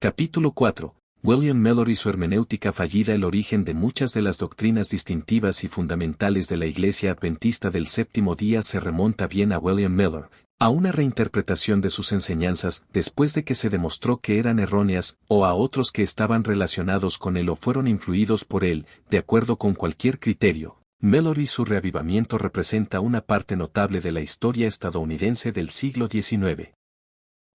Capítulo 4. William Mellor y su hermenéutica fallida. El origen de muchas de las doctrinas distintivas y fundamentales de la Iglesia Adventista del Séptimo Día se remonta bien a William Mellor, a una reinterpretación de sus enseñanzas después de que se demostró que eran erróneas, o a otros que estaban relacionados con él o fueron influidos por él, de acuerdo con cualquier criterio. Mellor y su reavivamiento representa una parte notable de la historia estadounidense del siglo XIX.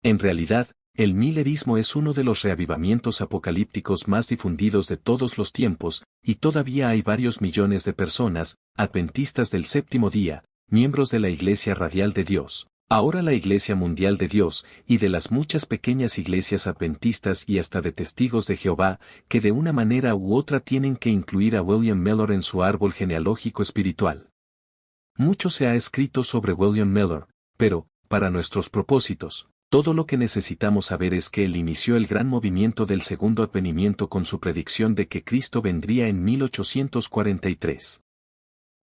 En realidad, el millerismo es uno de los reavivamientos apocalípticos más difundidos de todos los tiempos, y todavía hay varios millones de personas, adventistas del séptimo día, miembros de la Iglesia Radial de Dios, ahora la Iglesia Mundial de Dios, y de las muchas pequeñas iglesias adventistas y hasta de testigos de Jehová, que de una manera u otra tienen que incluir a William Mellor en su árbol genealógico espiritual. Mucho se ha escrito sobre William Mellor, pero, para nuestros propósitos, todo lo que necesitamos saber es que él inició el gran movimiento del segundo advenimiento con su predicción de que Cristo vendría en 1843.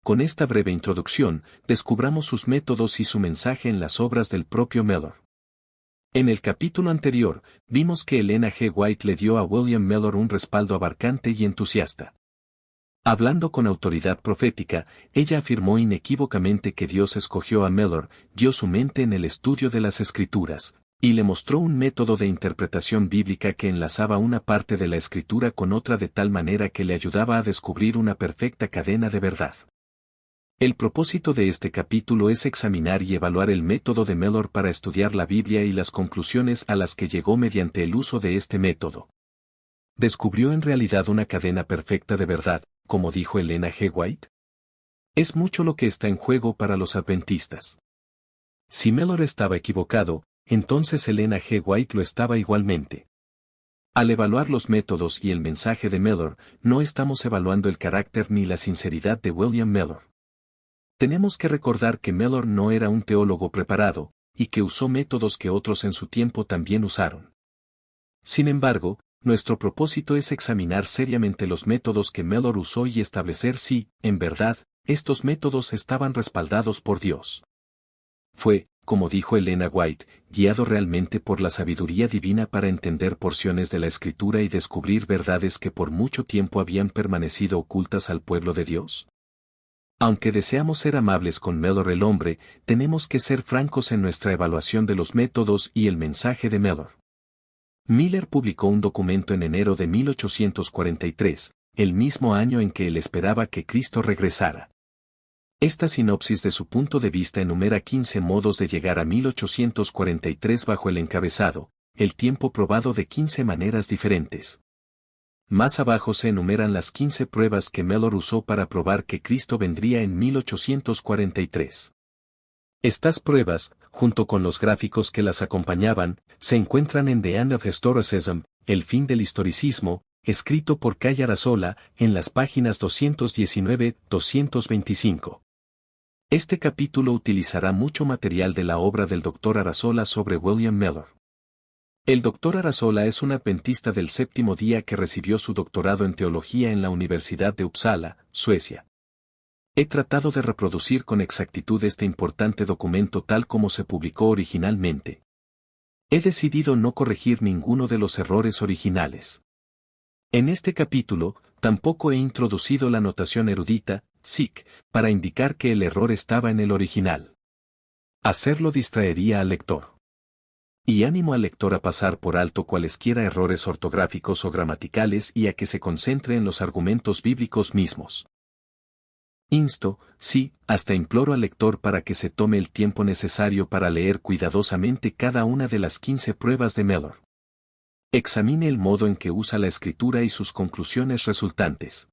Con esta breve introducción, descubramos sus métodos y su mensaje en las obras del propio Mellor. En el capítulo anterior, vimos que Elena G. White le dio a William Mellor un respaldo abarcante y entusiasta. Hablando con autoridad profética, ella afirmó inequívocamente que Dios escogió a Mellor, dio su mente en el estudio de las Escrituras, y le mostró un método de interpretación bíblica que enlazaba una parte de la Escritura con otra de tal manera que le ayudaba a descubrir una perfecta cadena de verdad. El propósito de este capítulo es examinar y evaluar el método de Mellor para estudiar la Biblia y las conclusiones a las que llegó mediante el uso de este método. ¿Descubrió en realidad una cadena perfecta de verdad, como dijo Elena G. White? Es mucho lo que está en juego para los adventistas. Si Mellor estaba equivocado, entonces Elena G. White lo estaba igualmente. Al evaluar los métodos y el mensaje de Mellor, no estamos evaluando el carácter ni la sinceridad de William Mellor. Tenemos que recordar que Mellor no era un teólogo preparado, y que usó métodos que otros en su tiempo también usaron. Sin embargo, nuestro propósito es examinar seriamente los métodos que Mellor usó y establecer si, en verdad, estos métodos estaban respaldados por Dios. Fue, como dijo Elena White, guiado realmente por la sabiduría divina para entender porciones de la Escritura y descubrir verdades que por mucho tiempo habían permanecido ocultas al pueblo de Dios. Aunque deseamos ser amables con Mellor el hombre, tenemos que ser francos en nuestra evaluación de los métodos y el mensaje de Mellor. Miller publicó un documento en enero de 1843, el mismo año en que él esperaba que Cristo regresara. Esta sinopsis de su punto de vista enumera 15 modos de llegar a 1843 bajo el encabezado, el tiempo probado de 15 maneras diferentes. Más abajo se enumeran las 15 pruebas que Mellor usó para probar que Cristo vendría en 1843. Estas pruebas, junto con los gráficos que las acompañaban, se encuentran en The End of Historicism, El fin del historicismo, escrito por Kay Arazola, en las páginas 219-225. Este capítulo utilizará mucho material de la obra del Dr. Arazola sobre William Mellor. El Dr. Arazola es un adventista del séptimo día que recibió su doctorado en teología en la Universidad de Uppsala, Suecia. He tratado de reproducir con exactitud este importante documento tal como se publicó originalmente. He decidido no corregir ninguno de los errores originales. En este capítulo, tampoco he introducido la notación erudita, SIC, para indicar que el error estaba en el original. Hacerlo distraería al lector. Y animo al lector a pasar por alto cualesquiera errores ortográficos o gramaticales y a que se concentre en los argumentos bíblicos mismos. Insto, sí, hasta imploro al lector para que se tome el tiempo necesario para leer cuidadosamente cada una de las 15 pruebas de Mellor. Examine el modo en que usa la escritura y sus conclusiones resultantes.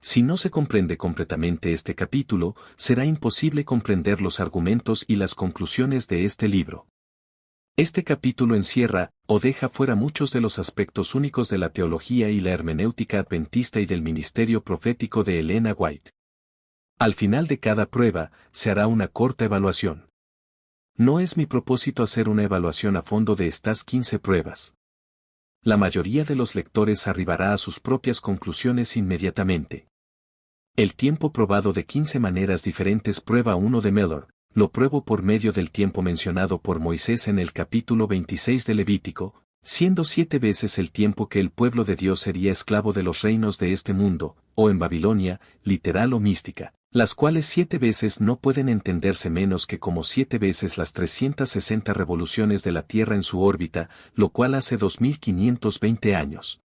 Si no se comprende completamente este capítulo, será imposible comprender los argumentos y las conclusiones de este libro. Este capítulo encierra, o deja fuera muchos de los aspectos únicos de la teología y la hermenéutica adventista y del ministerio profético de Elena White. Al final de cada prueba, se hará una corta evaluación. No es mi propósito hacer una evaluación a fondo de estas 15 pruebas. La mayoría de los lectores arribará a sus propias conclusiones inmediatamente. El tiempo probado de 15 maneras diferentes. Prueba 1 de Mellor, lo pruebo por medio del tiempo mencionado por Moisés en el capítulo 26 de Levítico, siendo 7 veces el tiempo que el pueblo de Dios sería esclavo de los reinos de este mundo, o en Babilonia, literal o mística, las cuales 7 veces no pueden entenderse menos que como 7 veces las 360 revoluciones de la Tierra en su órbita, lo cual hace 2520 años.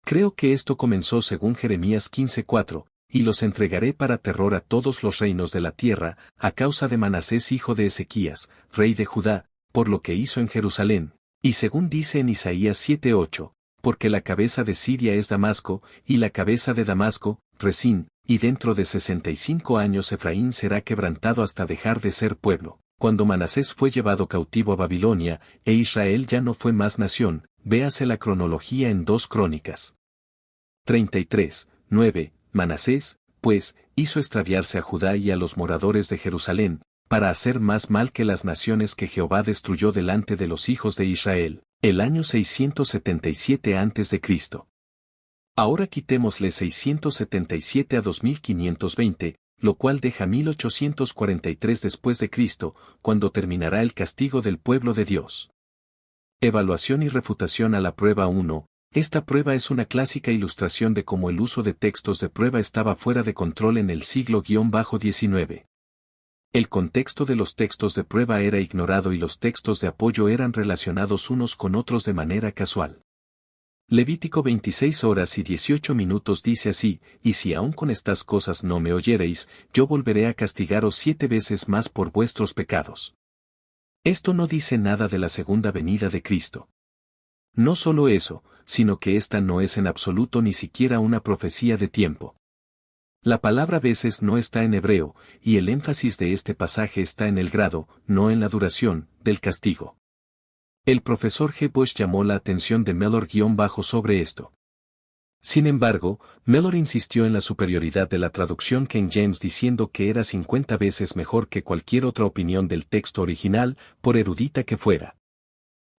Creo que esto comenzó según Jeremías 15:4, y los entregaré para terror a todos los reinos de la tierra, a causa de Manasés hijo de Ezequías, rey de Judá, por lo que hizo en Jerusalén. Y según dice en Isaías 7:8, porque la cabeza de Siria es Damasco, y la cabeza de Damasco, Resín, y dentro de 65 años Efraín será quebrantado hasta dejar de ser pueblo. Cuando Manasés fue llevado cautivo a Babilonia, e Israel ya no fue más nación, véase la cronología en 2 Crónicas. 33:9, Manasés, pues, hizo extraviarse a Judá y a los moradores de Jerusalén, para hacer más mal que las naciones que Jehová destruyó delante de los hijos de Israel, el año 677 a.C. Ahora quitémosle 677 a 2520, lo cual deja 1843 después de Cristo, cuando terminará el castigo del pueblo de Dios. Evaluación y refutación a la prueba 1. Esta prueba es una clásica ilustración de cómo el uso de textos de prueba estaba fuera de control en el siglo-XIX. El contexto de los textos de prueba era ignorado y los textos de apoyo eran relacionados unos con otros de manera casual. Levítico 26:18 dice así, y si aún con estas cosas no me oyereis, yo volveré a castigaros 7 veces más por vuestros pecados. Esto no dice nada de la segunda venida de Cristo. No solo eso, sino que esta no es en absoluto ni siquiera una profecía de tiempo. La palabra veces no está en hebreo, y el énfasis de este pasaje está en el grado, no en la duración, del castigo. El profesor G. Bush llamó la atención de Mellor- sobre esto. Sin embargo, Mellor insistió en la superioridad de la traducción King James diciendo que era 50 veces mejor que cualquier otra opinión del texto original, por erudita que fuera.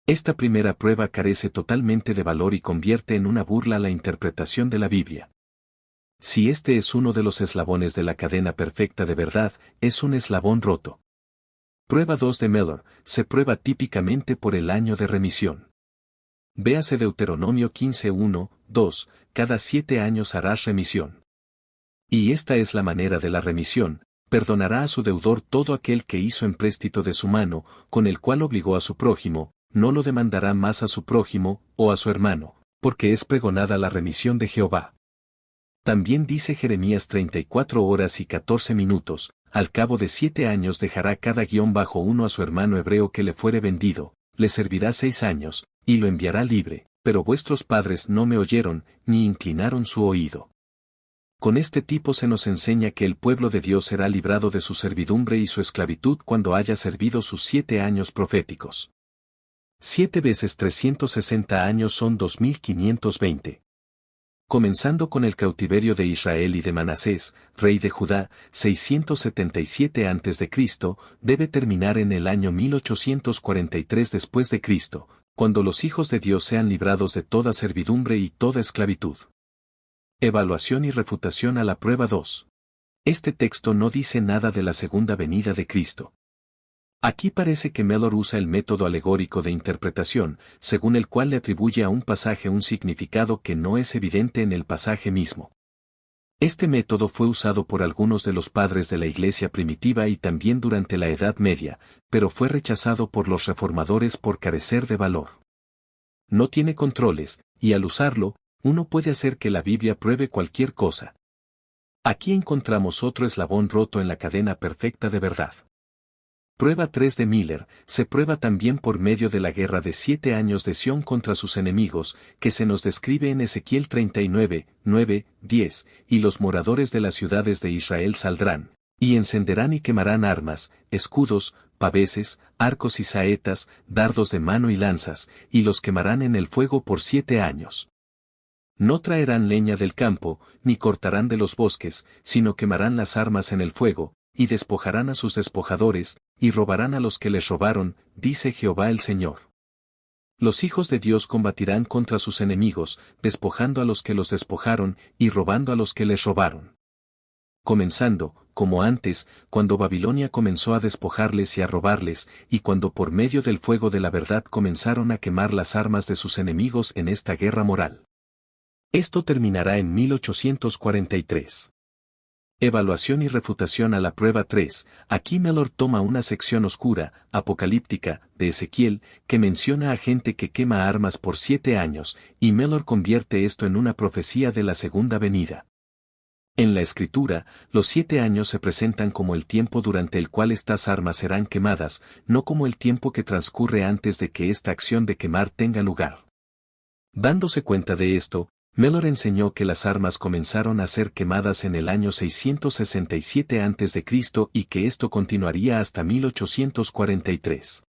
Esta primera prueba carece totalmente de valor y convierte en una burla la interpretación de la Biblia. Si este es uno de los eslabones de la cadena perfecta de verdad, es un eslabón roto. Prueba 2 de Mellor, se prueba típicamente por el año de remisión. Véase Deuteronomio 15:1, 2, cada 7 años harás remisión. Y esta es la manera de la remisión, perdonará a su deudor todo aquel que hizo empréstito de su mano, con el cual obligó a su prójimo, no lo demandará más a su prójimo, o a su hermano, porque es pregonada la remisión de Jehová. También dice Jeremías 34:14, al cabo de 7 años dejará cada -1 a su hermano hebreo que le fuere vendido, le servirá 6 años, y lo enviará libre, pero vuestros padres no me oyeron, ni inclinaron su oído. Con este tipo se nos enseña que el pueblo de Dios será librado de su servidumbre y su esclavitud cuando haya servido sus 7 años proféticos. 7 veces 360 años son 2520. Comenzando con el cautiverio de Israel y de Manasés, rey de Judá, 677 a.C., debe terminar en el año 1843 después de Cristo, cuando los hijos de Dios sean librados de toda servidumbre y toda esclavitud. Evaluación y refutación a la prueba 2. Este texto no dice nada de la segunda venida de Cristo. Aquí parece que Mellor usa el método alegórico de interpretación, según el cual le atribuye a un pasaje un significado que no es evidente en el pasaje mismo. Este método fue usado por algunos de los padres de la Iglesia primitiva y también durante la Edad Media, pero fue rechazado por los reformadores por carecer de valor. No tiene controles, y al usarlo, uno puede hacer que la Biblia pruebe cualquier cosa. Aquí encontramos otro eslabón roto en la cadena perfecta de verdad. Prueba 3 de Miller, se prueba también por medio de la guerra de 7 años de Sión contra sus enemigos, que se nos describe en Ezequiel 39:9-10, y los moradores de las ciudades de Israel saldrán, y encenderán y quemarán armas, escudos, paveses, arcos y saetas, dardos de mano y lanzas, y los quemarán en el fuego por 7 años. No traerán leña del campo, ni cortarán de los bosques, sino quemarán las armas en el fuego, y despojarán a sus despojadores, y robarán a los que les robaron, dice Jehová el Señor. Los hijos de Dios combatirán contra sus enemigos, despojando a los que los despojaron, y robando a los que les robaron. Comenzando, como antes, cuando Babilonia comenzó a despojarles y a robarles, y cuando por medio del fuego de la verdad comenzaron a quemar las armas de sus enemigos en esta guerra moral. Esto terminará en 1843. Evaluación y refutación a la prueba 3. Aquí Mellor toma una sección oscura, apocalíptica, de Ezequiel, que menciona a gente que quema armas por 7 años, y Mellor convierte esto en una profecía de la segunda venida. En la Escritura, los 7 años se presentan como el tiempo durante el cual estas armas serán quemadas, no como el tiempo que transcurre antes de que esta acción de quemar tenga lugar. Dándose cuenta de esto, Mellor enseñó que las armas comenzaron a ser quemadas en el año 667 a.C. y que esto continuaría hasta 1843.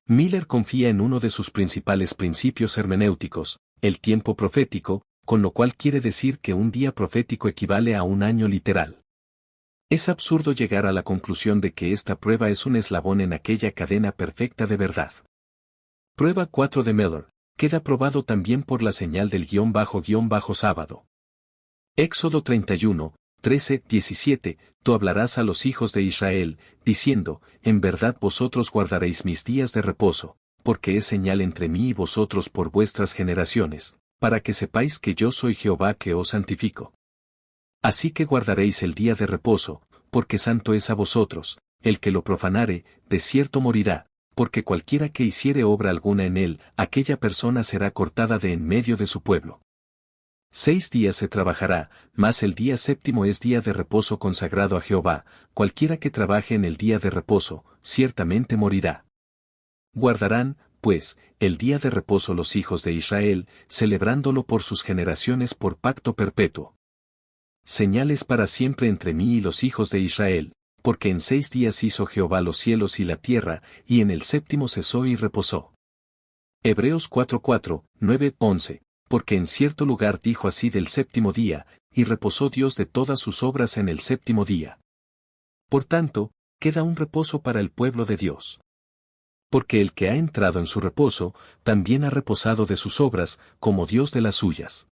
Miller confía en uno de sus principales principios hermenéuticos, el tiempo profético, con lo cual quiere decir que un día profético equivale a un año literal. Es absurdo llegar a la conclusión de que esta prueba es un eslabón en aquella cadena perfecta de verdad. Prueba 4 de Mellor. Queda probado también por la señal del _sábado. Éxodo 31, 13, 17, Tú hablarás a los hijos de Israel, diciendo, en verdad vosotros guardaréis mis días de reposo, porque es señal entre mí y vosotros por vuestras generaciones, para que sepáis que yo soy Jehová que os santifico. Así que guardaréis el día de reposo, porque santo es a vosotros, el que lo profanare, de cierto morirá. Porque cualquiera que hiciere obra alguna en él, aquella persona será cortada de en medio de su pueblo. 6 días se trabajará, mas el día séptimo es día de reposo consagrado a Jehová, cualquiera que trabaje en el día de reposo, ciertamente morirá. Guardarán, pues, el día de reposo los hijos de Israel, celebrándolo por sus generaciones por pacto perpetuo. Señales para siempre entre mí y los hijos de Israel. Porque en 6 días hizo Jehová los cielos y la tierra, y en el séptimo cesó y reposó. Hebreos 4:4, 9, 11, porque en cierto lugar dijo así del séptimo día, y reposó Dios de todas sus obras en el séptimo día. Por tanto, queda un reposo para el pueblo de Dios. Porque el que ha entrado en su reposo, también ha reposado de sus obras, como Dios de las suyas.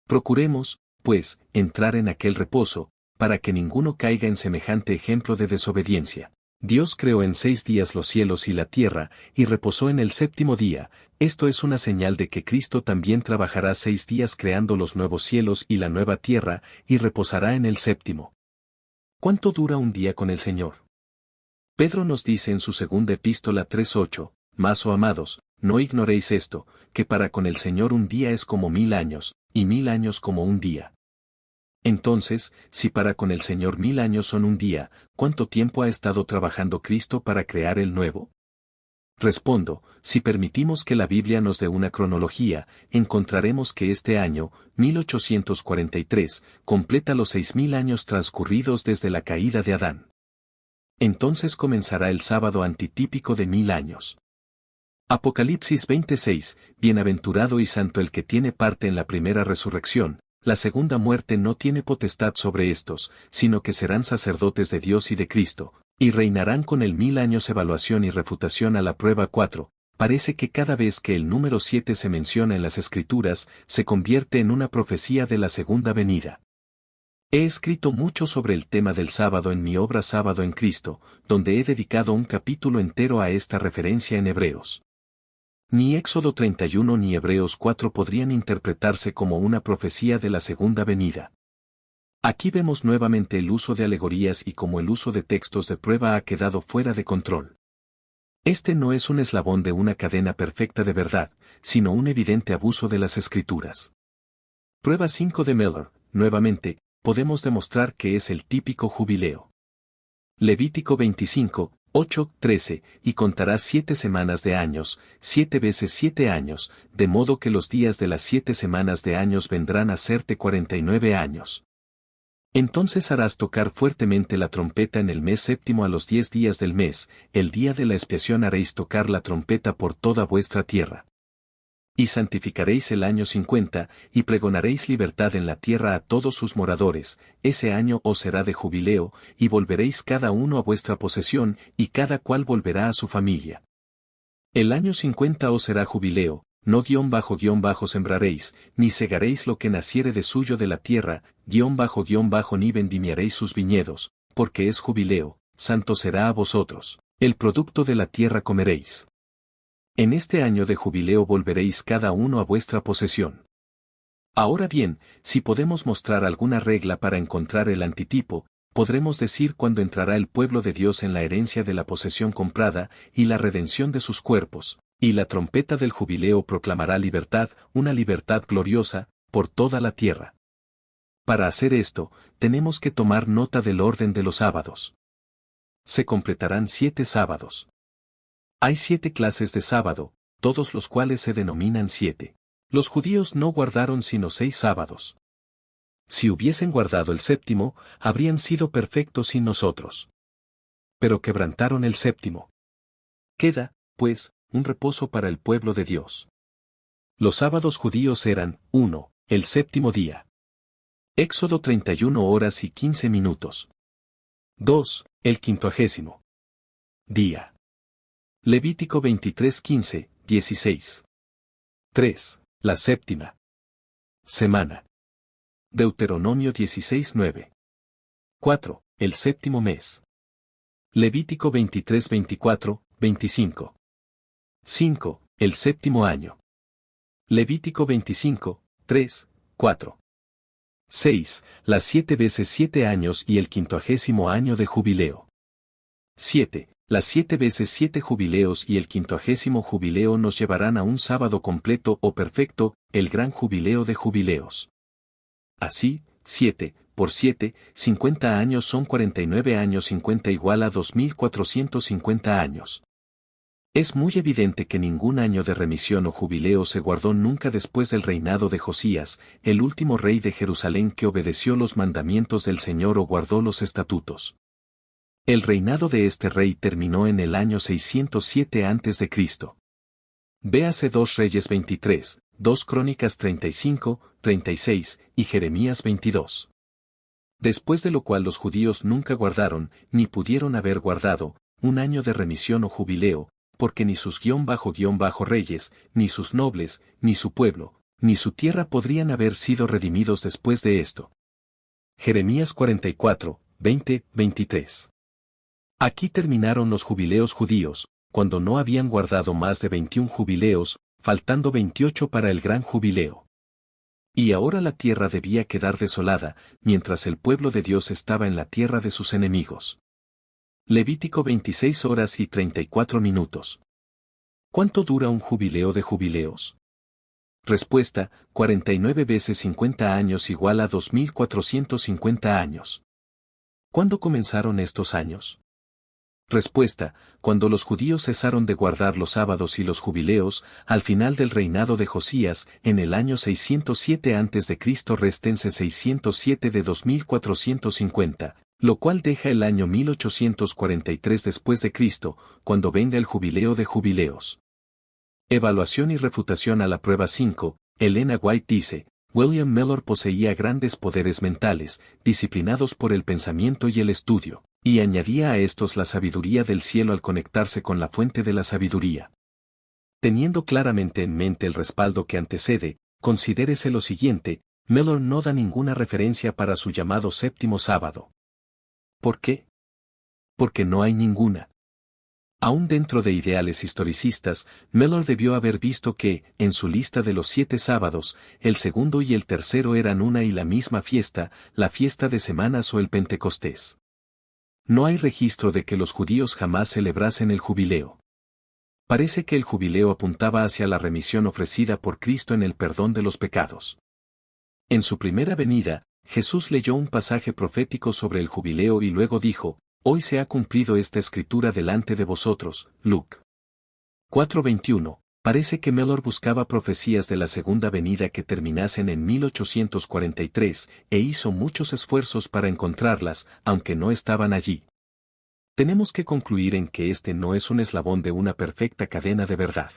Procuremos, pues, entrar en aquel reposo, para que ninguno caiga en semejante ejemplo de desobediencia. Dios creó en 6 días los cielos y la tierra, y reposó en el séptimo día. Esto es una señal de que Cristo también trabajará 6 días creando los nuevos cielos y la nueva tierra, y reposará en el séptimo. ¿Cuánto dura un día con el Señor? Pedro nos dice en su segunda epístola 3:8, Mas, oh amados, no ignoréis esto, que para con el Señor un día es como 1000 años, y 1000 años como un día. Entonces, si para con el Señor 1000 años son un día, ¿cuánto tiempo ha estado trabajando Cristo para crear el nuevo? Respondo, si permitimos que la Biblia nos dé una cronología, encontraremos que este año, 1843, completa los 6000 años transcurridos desde la caída de Adán. Entonces comenzará el sábado antitípico de 1000 años. Apocalipsis 26, Bienaventurado y santo el que tiene parte en la primera resurrección. La segunda muerte no tiene potestad sobre estos, sino que serán sacerdotes de Dios y de Cristo, y reinarán con él 1000 años. Evaluación y refutación a la prueba 4. Parece que cada vez que el número 7 se menciona en las Escrituras, se convierte en una profecía de la segunda venida. He escrito mucho sobre el tema del sábado en mi obra Sábado en Cristo, donde he dedicado un capítulo entero a esta referencia en Hebreos. Ni Éxodo 31 ni Hebreos 4 podrían interpretarse como una profecía de la segunda venida. Aquí vemos nuevamente el uso de alegorías y cómo el uso de textos de prueba ha quedado fuera de control. Este no es un eslabón de una cadena perfecta de verdad, sino un evidente abuso de las Escrituras. Prueba 5 de Mellor, nuevamente, podemos demostrar que es el típico jubileo. Levítico 25, 8, 13, y contarás 7 semanas de años, 7 veces 7 años, de modo que los días de las 7 semanas de años vendrán a serte 49 años. Entonces harás tocar fuertemente la trompeta en el mes séptimo a los 10 días del mes, el día de la expiación haréis tocar la trompeta por toda vuestra tierra. Y santificaréis el año 50, y pregonaréis libertad en la tierra a todos sus moradores, ese año os será de jubileo, y volveréis cada uno a vuestra posesión, y cada cual volverá a su familia. El año 50 os será jubileo, no sembraréis, ni segaréis lo que naciere de suyo de la tierra, ni vendimiaréis sus viñedos, porque es jubileo, santo será a vosotros, el producto de la tierra comeréis. En este año de jubileo volveréis cada uno a vuestra posesión. Ahora bien, si podemos mostrar alguna regla para encontrar el antitipo, podremos decir cuándo entrará el pueblo de Dios en la herencia de la posesión comprada y la redención de sus cuerpos, y la trompeta del jubileo proclamará libertad, una libertad gloriosa, por toda la tierra. Para hacer esto, tenemos que tomar nota del orden de los sábados. Se completarán 7 sábados. Hay 7 clases de sábado, todos los cuales se denominan 7. Los judíos no guardaron sino 6 sábados. Si hubiesen guardado el séptimo, habrían sido perfectos sin nosotros. Pero quebrantaron el séptimo. Queda, pues, un reposo para el pueblo de Dios. Los sábados judíos eran, 1, el séptimo día. Éxodo 31 horas y 15 minutos. 2, el 50º día. Levítico 23 15, 16. 3, la séptima semana. Deuteronomio 16 9. 4, el séptimo mes. Levítico 23 24, 25. 5, el séptimo año. Levítico 25, 3, 4. 6, las 7 veces 7 años y el 50º año de jubileo. 7, las 7 veces 7 jubileos y el 50º jubileo nos llevarán a un sábado completo o perfecto, el gran jubileo de jubileos. Así, 7, por 7, 50 años son 49 años 50 igual a 2450 años. Es muy evidente que ningún año de remisión o jubileo se guardó nunca después del reinado de Josías, el último rey de Jerusalén que obedeció los mandamientos del Señor o guardó los estatutos. El reinado de este rey terminó en el año 607 a.C. Véase 2 Reyes 23, 2 Crónicas 35, 36 y Jeremías 22. Después de lo cual los judíos nunca guardaron, ni pudieron haber guardado, un año de remisión o jubileo, porque ni sus reyes, ni sus nobles, ni su pueblo, ni su tierra podrían haber sido redimidos después de esto. Jeremías 44, 20, 23. Aquí terminaron los jubileos judíos, cuando no habían guardado más de 21 jubileos, faltando 28 para el gran jubileo. Y ahora la tierra debía quedar desolada, mientras el pueblo de Dios estaba en la tierra de sus enemigos. Levítico 26 horas y 34 minutos. ¿Cuánto dura un jubileo de jubileos? Respuesta, 49 veces 50 años igual a 2450 años. ¿Cuándo comenzaron estos años? Respuesta, cuando los judíos cesaron de guardar los sábados y los jubileos, al final del reinado de Josías, en el año 607 a.C. restense 607 de 2450, lo cual deja el año 1843 después de Cristo, cuando venga el jubileo de jubileos. Evaluación y refutación a la prueba 5, Elena White dice, William Miller poseía grandes poderes mentales, disciplinados por el pensamiento y el estudio, y añadía a estos la sabiduría del cielo al conectarse con la fuente de la sabiduría. Teniendo claramente en mente el respaldo que antecede, considérese lo siguiente, Miller no da ninguna referencia para su llamado séptimo sábado. ¿Por qué? Porque no hay ninguna. Aún dentro de ideales historicistas, Miller debió haber visto que, en su lista de los 7 sábados, el segundo y el tercero eran una y la misma fiesta, la fiesta de semanas o el Pentecostés. No hay registro de que los judíos jamás celebrasen el jubileo. Parece que el jubileo apuntaba hacia la remisión ofrecida por Cristo en el perdón de los pecados. En su primera venida, Jesús leyó un pasaje profético sobre el jubileo y luego dijo, Hoy se ha cumplido esta escritura delante de vosotros, Luke 4:21. Parece que Miller buscaba profecías de la segunda venida que terminasen en 1843, e hizo muchos esfuerzos para encontrarlas, aunque no estaban allí. Tenemos que concluir en que este no es un eslabón de una perfecta cadena de verdad.